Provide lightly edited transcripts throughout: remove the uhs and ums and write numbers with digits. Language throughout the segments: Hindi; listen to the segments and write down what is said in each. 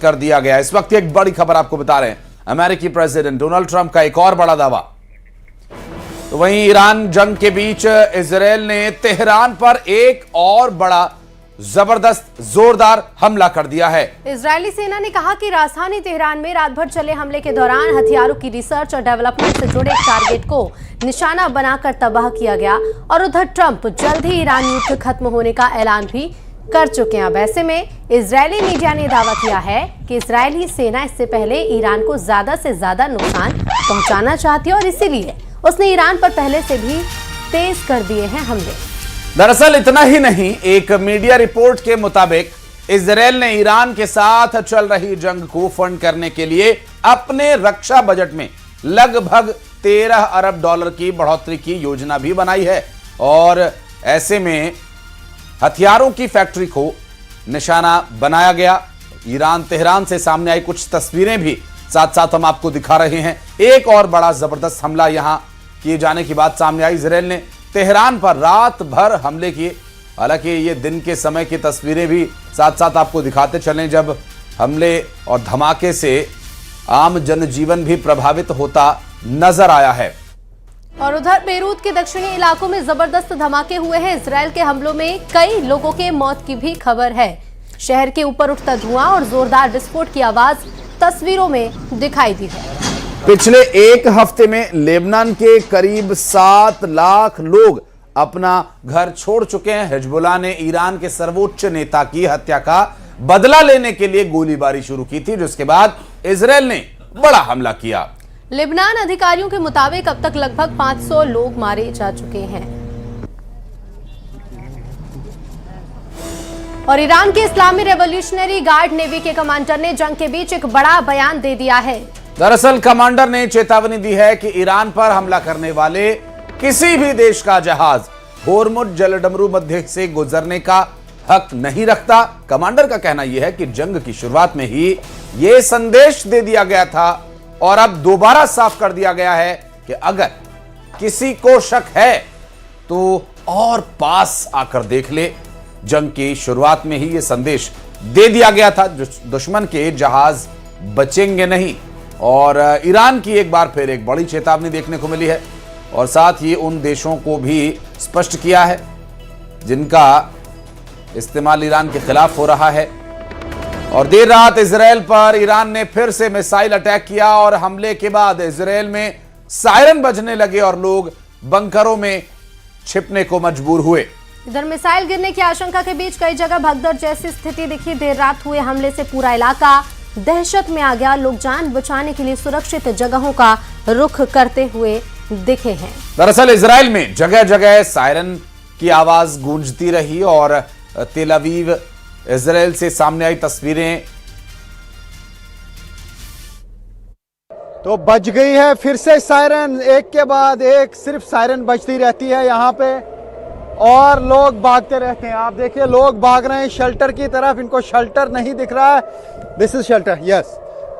कर दिया गया। इस वक्त एक बड़ी खबर आपको बता रहे हैं, अमेरिकी प्रेसिडेंट डोनाल्ड ट्रंप का एक और बड़ा दावा। तो वहीं ईरान जंग के बीच इजरायल ने तेहरान पर एक और बड़ा जबरदस्त जोरदार हमला कर दिया है। इजरायली सेना ने कहा कि राजधानी तेहरान में रात भर चले हमले के दौरान हथियारों की रिसर्च और डेवलपमेंट से जुड़े टारगेट को निशाना बनाकर तबाह किया गया। और उधर ट्रंप जल्द ही ईरान युद्ध खत्म होने का ऐलान भी कर चुके हैं। वैसे में इजरायली मीडिया ने दावा किया है कि इजरायली सेना इससे पहले ईरान को ज्यादा से ज्यादा नुकसान पहुंचाना चाहती है और इसीलिए उसने ईरान पर पहले से भी तेज कर दिए हैं हमले। दरअसल इतना ही नहीं, एक मीडिया रिपोर्ट के मुताबिक इजरायल ने ईरान के साथ चल रही जंग को फंड करने के लिए अपने रक्षा बजट में लगभग 13 अरब डॉलर की बढ़ोतरी की योजना भी बनाई है। और ऐसे में हथियारों की फैक्ट्री को निशाना बनाया गया। ईरान तेहरान से सामने आई कुछ तस्वीरें भी साथ साथ हम आपको दिखा रहे हैं। एक और बड़ा जबरदस्त हमला यहां किए जाने की बात सामने आई। इजरायल ने तेहरान पर रात भर हमले किए। हालांकि ये दिन के समय की तस्वीरें भी साथ साथ आपको दिखाते चलें, जब हमले और धमाके से आम जनजीवन भी प्रभावित होता नजर आया है। और उधर बेरूत के दक्षिणी इलाकों में जबरदस्त धमाके हुए हैं। इजरायल के हमलों में कई लोगों के मौत की भी खबर है। शहर के ऊपर उठता धुआं और जोरदार विस्फोट की आवाज तस्वीरों में दिखाई दी है। पिछले एक हफ्ते में लेबनान के करीब 7 लाख लोग अपना घर छोड़ चुके हैं। हिजबुल्लाह ने ईरान के सर्वोच्च नेता की हत्या का बदला लेने के लिए गोलीबारी शुरू की थी, जिसके बाद इजरायल ने बड़ा हमला किया। लेबनान अधिकारियों के मुताबिक अब तक लगभग 500 लोग मारे जा चुके हैं। और ईरान के इस्लामी रेवोल्यूशनरी गार्ड नेवी के कमांडर ने जंग के बीच एक बड़ा बयान दे दिया है। दरअसल कमांडर ने चेतावनी दी है कि ईरान पर हमला करने वाले किसी भी देश का जहाज होर्मुज जलडमरू मध्य से गुजरने का हक नहीं रखता। कमांडर का कहना यह है कि जंग की शुरुआत में ही यह संदेश दे दिया गया था और अब दोबारा साफ कर दिया गया है कि अगर किसी को शक है तो और पास आकर देख ले। जंग की शुरुआत में ही यह संदेश दे दिया गया था, दुश्मन के जहाज बचेंगे नहीं। और ईरान की एक बार फिर एक बड़ी चेतावनी देखने को मिली है और साथ ही उन देशों को भी स्पष्ट किया है जिनका इस्तेमाल ईरान के खिलाफ हो रहा है। और देर रात इजरायल पर ईरान ने फिर से मिसाइल अटैक किया और हमले के बाद इजरायल में सायरन बजने लगे और लोग बंकरों में छिपने को मजबूर हुए। इधर मिसाइल गिरने की आशंका के बीच कई जगह भगदड़ जैसी स्थिति दिखी। देर रात हुए हमले से पूरा इलाका दहशत में आ गया। लोग जान बचाने के लिए सुरक्षित जगहों का रुख करते हुए दिखे हैं। दरअसल इजरायल में जगह जगह सायरन की आवाज गूंजती रही और तेल अवीव इजरायल से सामने आई तस्वीरें। तो बज गई है फिर से सायरन, एक के बाद एक सिर्फ सायरन बजती रहती है यहाँ पे और लोग भागते रहते हैं। आप देखिए लोग भाग रहे हैं शेल्टर की तरफ। इनको शेल्टर नहीं दिख रहा है, दिस इज शेल्टर, यस।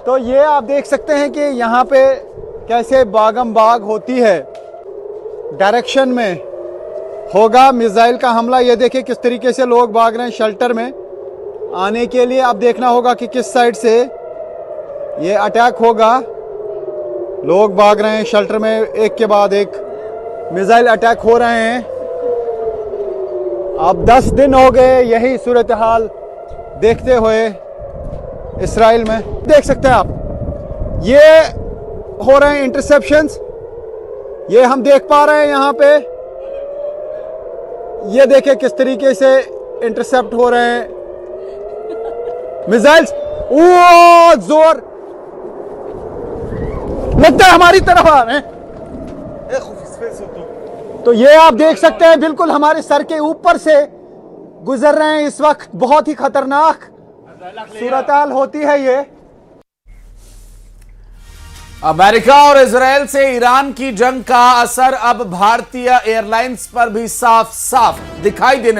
तो ये आप देख सकते हैं कि यहाँ पे कैसे बागम बाग होती है। डायरेक्शन में होगा मिसाइल का हमला। ये देखिए किस तरीके से लोग भाग रहे हैं शेल्टर में आने के लिए। अब देखना होगा कि किस साइड से ये अटैक होगा। लोग भाग रहे हैं शेल्टर में, एक के बाद एक मिसाइल अटैक हो रहे हैं। अब 10 दिन हो गए यही सूरत हाल देखते हुए इस्राइल में। देख सकते हैं आप ये हो रहे हैं इंटरसेप्शंस, ये हम देख पा रहे हैं यहाँ पे। ये देखिए किस तरीके से इंटरसेप्ट हो रहे हैं मिसाइल्स। ओ जोर लगता है हमारी तरफ आ रहे हैं। तो ये आप देख सकते हैं बिल्कुल हमारे सर के ऊपर से गुजर रहे हैं इस वक्त। बहुत ही खतरनाक सूरत-हाल होती है ये। अमेरिका और इजरायल से ईरान की जंग का असर अब भारतीय एयरलाइंस पर भी साफ साफ दिखाई देने लगा।